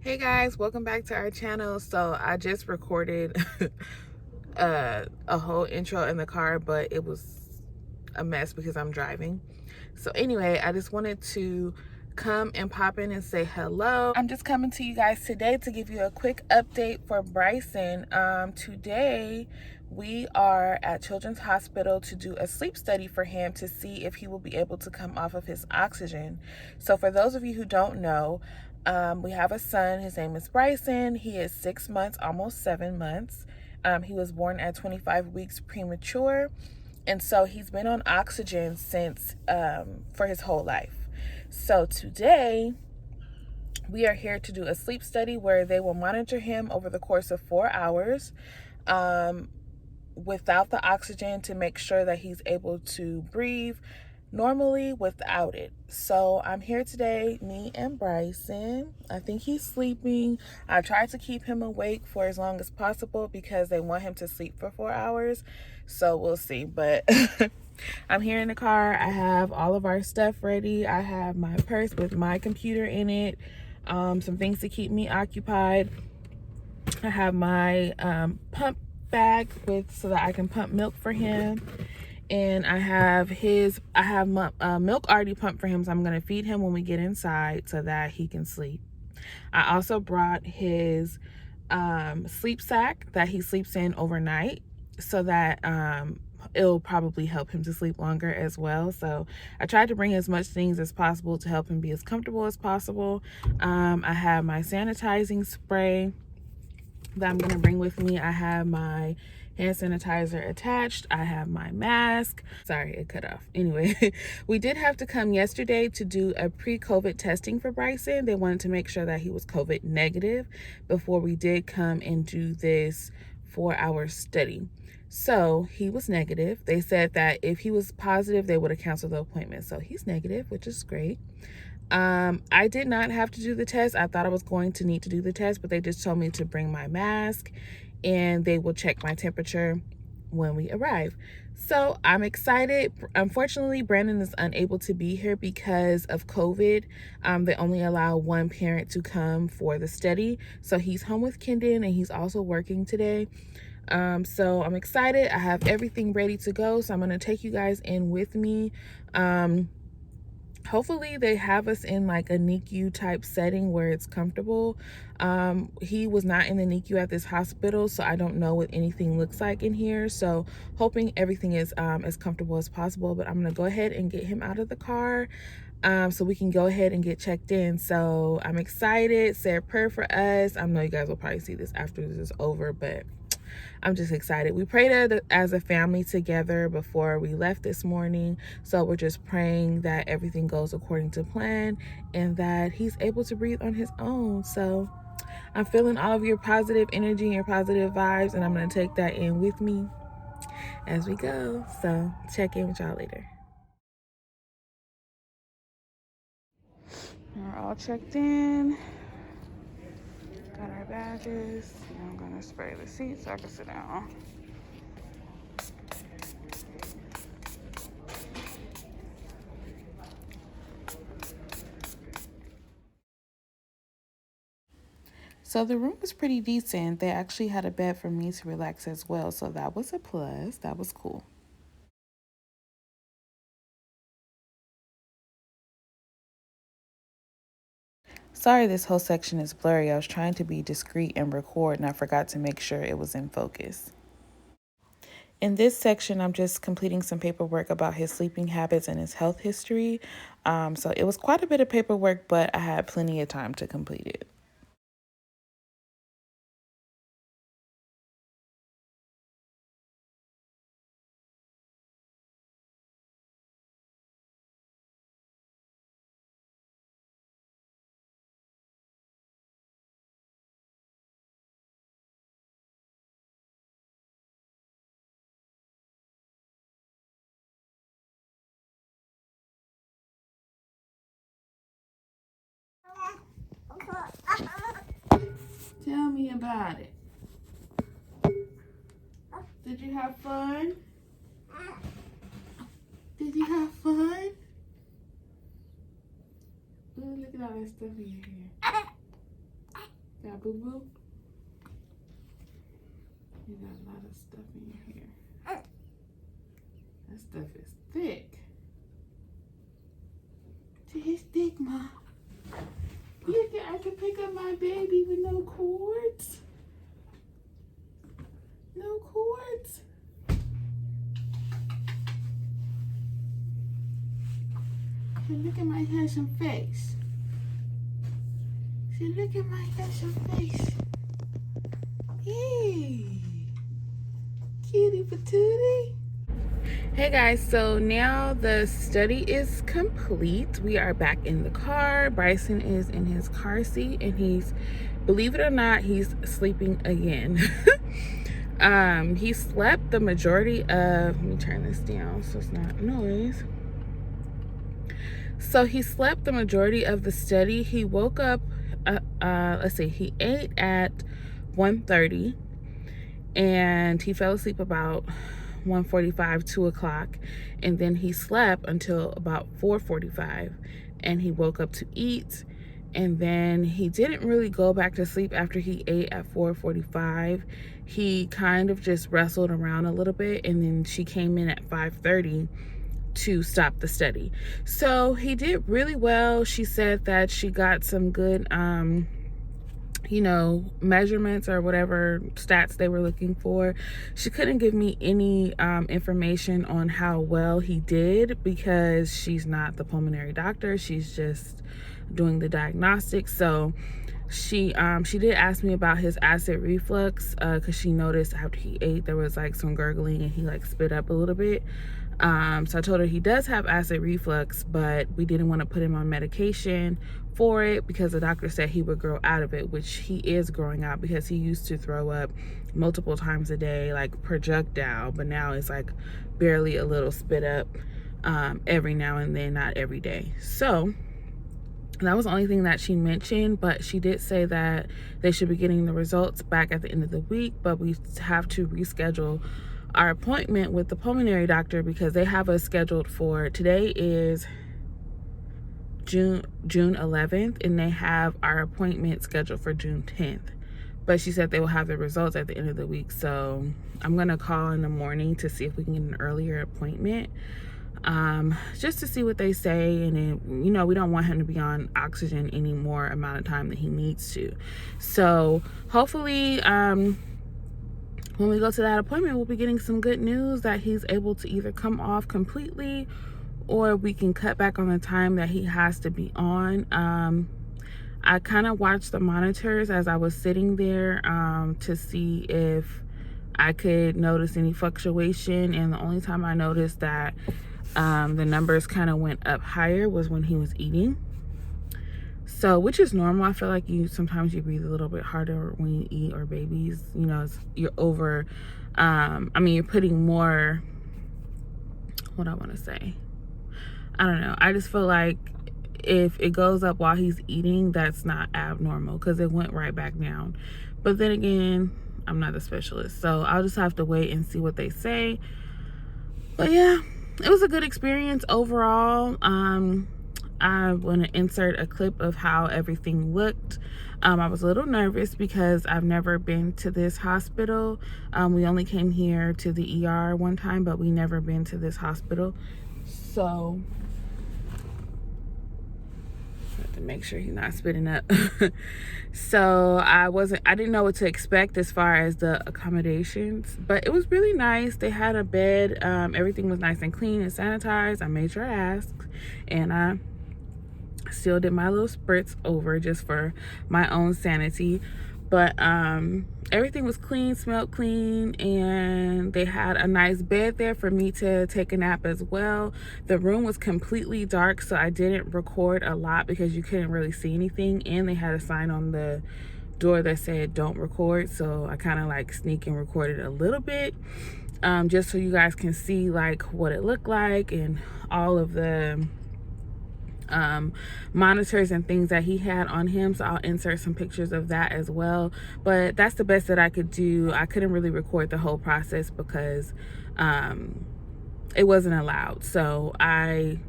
Hey guys, welcome back to our channel. So I just recorded a whole intro in the car, but it was a mess because I'm driving. So anyway, I just wanted to come and pop in and say hello. I'm just coming to you guys today to give you a quick update for Bryson. Today we are at Children's Hospital to do a sleep study for him to see if he will be able to come off of his oxygen. So for those of you who don't know, we have a son. His name is Bryson. He is 6 months, almost 7 months. He was born at 25 weeks premature. And so he's been on oxygen since for his whole life. So today we are here to do a sleep study where they will monitor him over the course of 4 hours without the oxygen to make sure that he's able to breathe normally without it. So I'm here today, me and Bryson. I think he's sleeping. I tried to keep him awake for as long as possible because they want him to sleep for 4 hours. So we'll see. But I'm here in the car. I have all of our stuff ready. I have my purse with my computer in it, some things to keep me occupied. I have my pump bag so that I can pump milk for him. And I have milk already pumped for him, so I'm going to feed him when we get inside so that he can sleep. I also brought his sleep sack that he sleeps in overnight so that it'll probably help him to sleep longer as well. So I tried to bring as much things as possible to help him be as comfortable as possible. I have my sanitizing spray that I'm going to bring with me. I have my hand sanitizer attached. I have my mask. Sorry, it cut off. Anyway, we did have to come yesterday to do a pre-COVID testing for Bryson. They wanted to make sure that he was COVID negative before we did come and do this 4-hour study. So he was negative. They said that if he was positive, they would have canceled the appointment. So he's negative, which is great. I did not have to do the test. I thought I was going to need to do the test, but they just told me to bring my mask and they will check my temperature when we arrive. So I'm excited. Unfortunately, Brandon is unable to be here because of COVID. They only allow one parent to come for the study. So he's home with Kendon and he's also working today. So I'm excited. I have everything ready to go. So I'm going to take you guys in with me. Hopefully they have us in like a NICU type setting where it's comfortable. He was not in the NICU at this hospital, so I don't know what anything looks like in here. So hoping everything is as comfortable as possible. But I'm gonna go ahead and get him out of the car so we can go ahead and get checked in. So I'm excited. Say a prayer for us. I know you guys will probably see this after this is over, but I'm just excited. We prayed as a family together before we left this morning. So we're just praying that everything goes according to plan and that he's able to breathe on his own. So I'm feeling all of your positive energy and your positive vibes, and I'm going to take that in with me as we go. So check in with y'all later. We're all checked in. Got our badges. I'm going to spray the seat so I can sit down. So the room was pretty decent. They actually had a bed for me to relax as well. So that was a plus. That was cool. Sorry this whole section is blurry. I was trying to be discreet and record and I forgot to make sure it was in focus. In this section, I'm just completing some paperwork about his sleeping habits and his health history. So it was quite a bit of paperwork, but I had plenty of time to complete it. Tell me about it. Did you have fun? Did you have fun? Ooh, look at all that stuff in your hair. Got boo-boo? You got a lot of stuff in your hair. That stuff is thick. It's thick, Ma. You think I can pick up my baby with no cords? No cords? Hey, look at my handsome face. See, look at my handsome face. Hey, cutie patootie. Hey guys, so now the study is complete. We are back in the car. Bryson is in his car seat and he's, believe it or not, he's sleeping again. He slept the majority of, let me turn this down so it's not noise. So he slept the majority of the study. He woke up, let's see, he ate at 1:30 and he fell asleep about 1:45, 2 o'clock, and then he slept until about 4:45 and he woke up to eat, and then he didn't really go back to sleep after he ate at 4:45. He kind of just wrestled around a little bit, and then she came in at 5:30 to stop the study. So he did really well. She said that she got some good you know, measurements or whatever stats they were looking for. She couldn't give me any information on how well he did because she's not the pulmonary doctor. She's just doing the diagnostics. So she did ask me about his acid reflux because she noticed after he ate there was like some gurgling and he like spit up a little bit. So I told her he does have acid reflux, but we didn't want to put him on medication for it because the doctor said he would grow out of it, which he is growing out because he used to throw up multiple times a day, like projectile, but now it's like barely a little spit up every now and then, not every day. So that was the only thing that she mentioned, but she did say that they should be getting the results back at the end of the week, but we have to reschedule our appointment with the pulmonary doctor because they have us scheduled for, today is June 11th, and they have our appointment scheduled for June 10th. But she said they will have the results at the end of the week. So I'm gonna call in the morning to see if we can get an earlier appointment, just to see what they say. And then, you know, we don't want him to be on oxygen any more amount of time than he needs to. So hopefully, when we go to that appointment, we'll be getting some good news that he's able to either come off completely or we can cut back on the time that he has to be on. I kind of watched the monitors as I was sitting there to see if I could notice any fluctuation, and the only time I noticed that the numbers kind of went up higher was when he was eating. So, which is normal. I feel like sometimes you breathe a little bit harder when you eat, or babies, you know, you're over, I mean, you're putting more, what I want to say, I don't know. I just feel like if it goes up while he's eating, that's not abnormal because it went right back down. But then again, I'm not a specialist, so I'll just have to wait and see what they say. But yeah, it was a good experience overall. I want to insert a clip of how everything looked. I was a little nervous because I've never been to this hospital. We only came here to the ER one time, but we never been to this hospital. So I have to make sure he's not spitting up. So I didn't know what to expect as far as the accommodations, but it was really nice. They had a bed. Everything was nice and clean and sanitized. I made sure I asked, and I still did my little spritz over just for my own sanity. But everything was clean, smelled clean, and they had a nice bed there for me to take a nap as well. The room was completely dark, so I didn't record a lot because you couldn't really see anything, and they had a sign on the door that said don't record, so I kind of like sneak and recorded a little bit, just so you guys can see like what it looked like and all of the monitors and things that he had on him. So I'll insert some pictures of that as well, but that's the best that I could do. I couldn't really record the whole process because it wasn't allowed, so I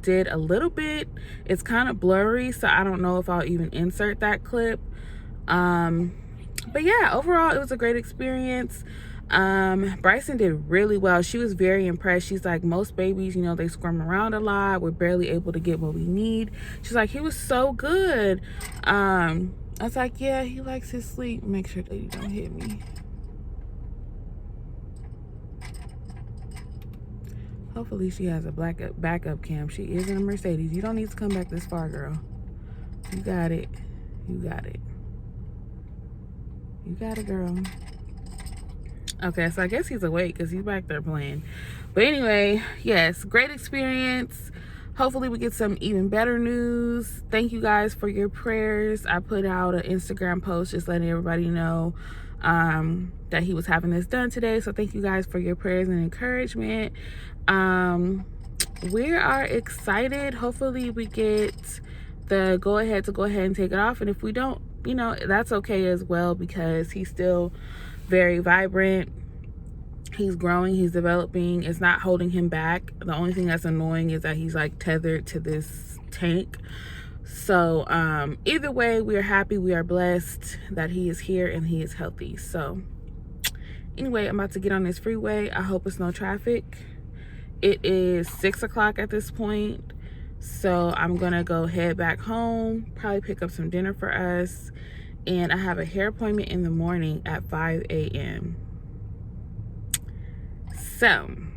did a little bit. It's kind of blurry, so I don't know if I'll even insert that clip, But yeah, overall it was a great experience. Bryson did really well. She was very impressed. She's like, most babies, you know, they squirm around a lot. We're barely able to get what we need. She's like, he was so good. I was like, yeah, he likes his sleep. Make sure that you don't hit me. Hopefully she has a backup cam. She is in a Mercedes. You don't need to come back this far, girl. You got it. You got it. You got it, girl. Okay, so I guess he's awake because he's back there playing. But anyway, yes, great experience. Hopefully we get some even better news. Thank you guys for your prayers. I put out an Instagram post just letting everybody know that he was having this done today. So thank you guys for your prayers and encouragement. We are excited. Hopefully we get the go ahead to go ahead and take it off. And if we don't, you know, that's okay as well, because he's still very vibrant. He's growing, he's developing. It's not holding him back. The only thing that's annoying is that he's like tethered to this tank. So either way, we are happy, we are blessed that he is here and he is healthy. So anyway, I'm about to get on this freeway. I hope it's no traffic. It is 6 o'clock at this point, so I'm gonna go head back home, probably pick up some dinner for us, and I have a hair appointment in the morning at 5 a.m. So I'm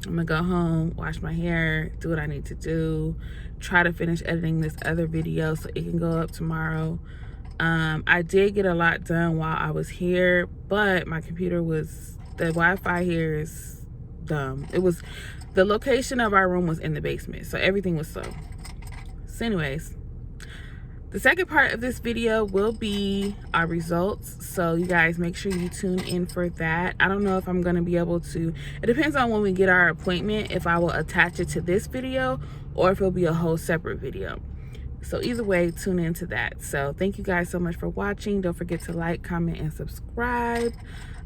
gonna go home, wash my hair, do what I need to do, try to finish editing this other video so it can go up tomorrow. I did get a lot done while I was here, but my computer was, the Wi-Fi here is dumb. It was, the location of our room was in the basement, so everything was slow. So anyways, the second part of this video will be our results, so you guys make sure you tune in for that. I don't know if I'm going to be able to, it depends on when we get our appointment, if I will attach it to this video or if it'll be a whole separate video. So either way, tune into that. So thank you guys so much for watching. Don't forget to like, comment, and subscribe.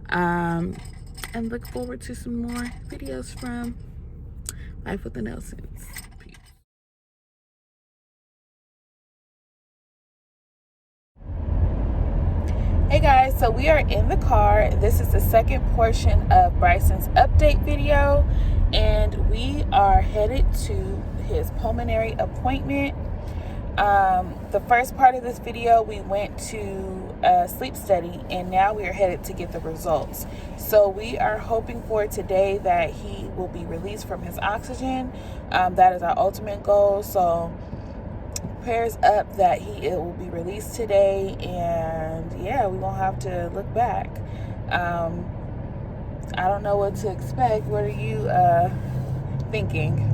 And look forward to some more videos from Life with the Nelsons. Peace. Hey guys, so we are in the car. This is the second portion of Bryson's update video, and we are headed to his pulmonary appointment. The first part of this video, we went to a sleep study, and now we are headed to get the results. So we are hoping for today that he will be released from his oxygen. That is our ultimate goal. So prayers up that it will be released today, and yeah, we won't have to look back. I don't know what to expect. What are you thinking?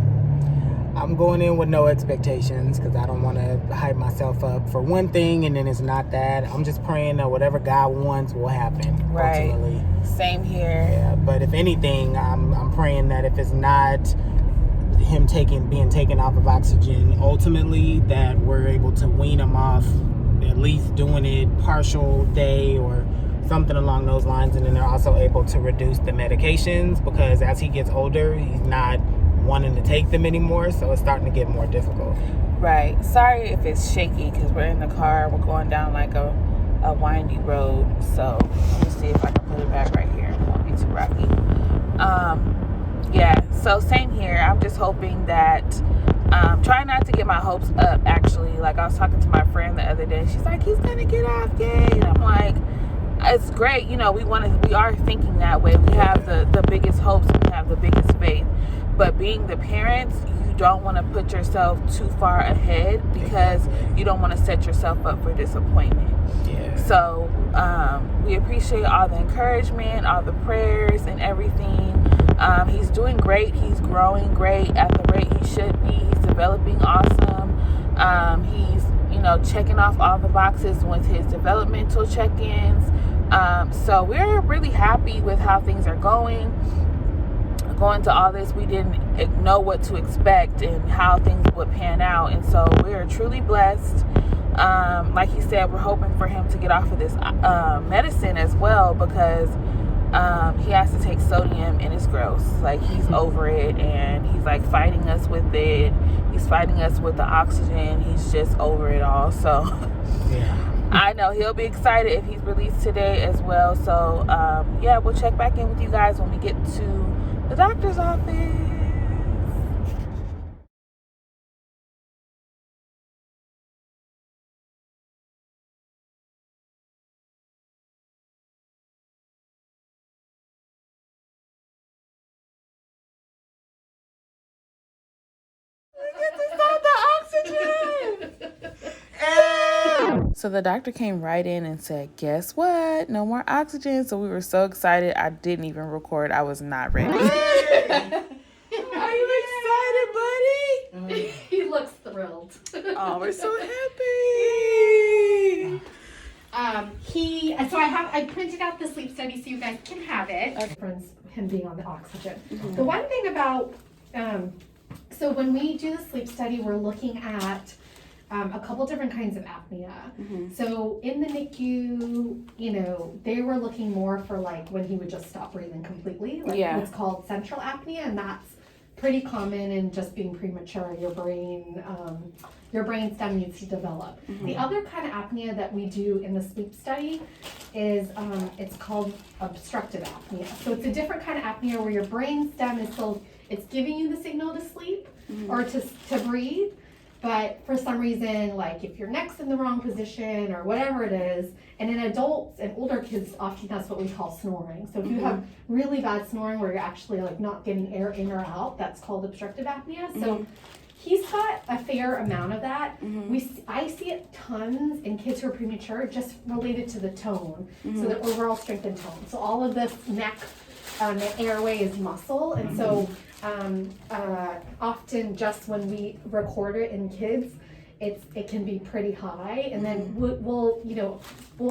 I'm going in with no expectations because I don't want to hype myself up for one thing and then it's not that. I'm just praying that whatever God wants will happen. Right. Ultimately. Same here. Yeah, but if anything, I'm praying that if it's not him being taken off of oxygen, ultimately that we're able to wean him off, at least doing it partial day or something along those lines, and then they're also able to reduce the medications because as he gets older, he's not wanting to take them anymore, so it's starting to get more difficult. Right. Sorry if it's shaky because we're in the car. We're going down like a windy road. So let me see if I can put it back right here. It won't be too rocky. Yeah. So same here. I'm just hoping that. Try not to get my hopes up. Actually, like I was talking to my friend the other day. She's like, "He's gonna get off, yay!" And I'm like, "It's great. You know, we are thinking that way. We have the biggest hopes. We have the biggest faith." But being the parents, you don't want to put yourself too far ahead because you don't want to set yourself up for disappointment. Yeah. So we appreciate all the encouragement, all the prayers and everything. He's doing great. He's growing great at the rate he should be. He's developing awesome. He's, checking off all the boxes with his developmental check-ins. So we're really happy with how things are going. Going to all this, we didn't know what to expect and how things would pan out, and so we are truly blessed. Like he said, we're hoping for him to get off of this medicine as well because he has to take sodium and it's gross. Like he's over it and he's like fighting us with it. He's fighting us with the oxygen. He's just over it all. So yeah. I know he'll be excited if he's released today as well. So yeah, we'll check back in with you guys when we get to the doctor's office. So the doctor came right in and said, guess what? No more oxygen. So we were so excited. I didn't even record. I was not ready. Are you excited, buddy? He looks thrilled. Oh, we're so happy. So I printed out the sleep study so you guys can have it. Friends, him being on the oxygen. Mm-hmm. The one thing about, so when we do the sleep study, we're looking at a couple different kinds of apnea. Mm-hmm. So in the NICU, they were looking more for like when he would just stop breathing completely, like what's called central apnea, and that's pretty common in just being premature. Your brain stem needs to develop. Mm-hmm. The other kind of apnea that we do in the sleep study is it's called obstructive apnea. So it's a different kind of apnea where your brain stem is still, it's giving you the signal to sleep or to breathe. But for some reason, like if your neck's in the wrong position or whatever it is, and in adults and older kids, often that's what we call snoring. So if you have really bad snoring where you're actually like not getting air in or out, that's called obstructive apnea. So he's got a fair amount of that. I see it tons in kids who are premature, just related to the tone. So the overall strength and tone. So all of this neck, the airway is muscle, and so often just when we record it in kids, it can be pretty high, and then we'll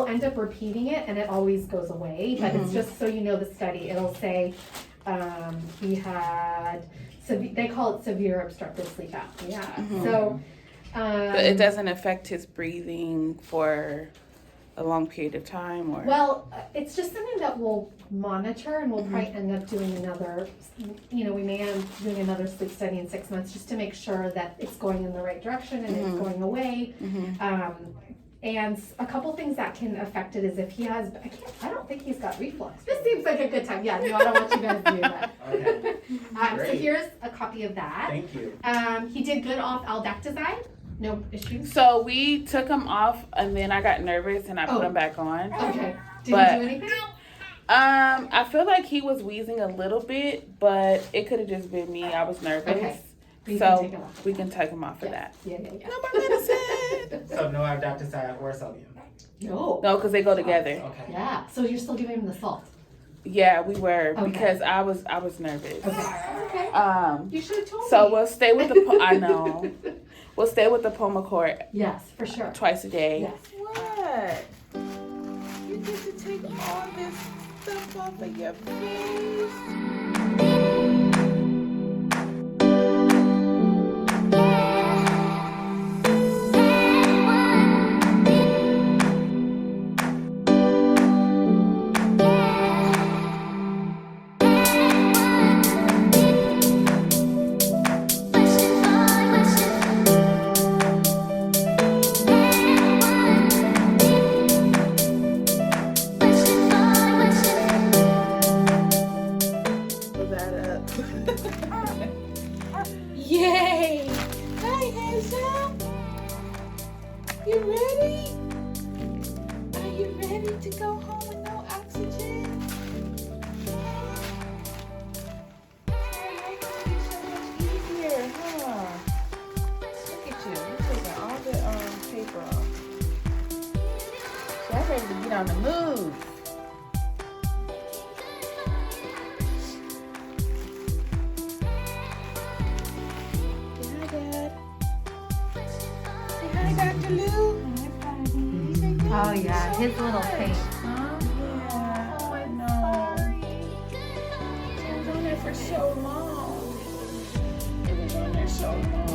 end up repeating it, and it always goes away. But it's just so you know the study. It'll say he had. So they call it severe obstructive sleep apnea. So, but it doesn't affect his breathing for a long period of time, or? Well, it's just something that we'll monitor, and we'll probably end up doing another. We may end up doing another sleep study in 6 months just to make sure that it's going in the right direction and it's going away. And a couple things that can affect it is if he has, I don't think he's got reflux. This seems like a good time. Yeah, no, I don't want you guys to do that. Okay. So here's a copy of that. Thank you. He did good off aldactazide. No issues. So we took him off, and then I got nervous and I put him back on. Okay. Did he do anything? I feel like he was wheezing a little bit, but it could have just been me. I was nervous. Okay. So we can take him off for that. Yeah. No more medicine. So no aldactazide or sodium? No, because they go together. Okay. Yeah. So you're still giving him the salt? Yeah, we were because I was nervous. Okay. You should have told me. So we'll stay with the. I know. We'll stay with the Pulmicort. Yes, for sure. Twice a day. Yes. What? You get to take all this stuff off of your face. Yay! Hi, handsome. You ready? Are you ready to go home with no oxygen? Life will be so much easier, huh? Look at you. You're taking all the paper off. So I'm ready to get on the move. Oh yeah, his little face. Huh? Yeah. Oh, I know. It was on there for so long. It was on there so long.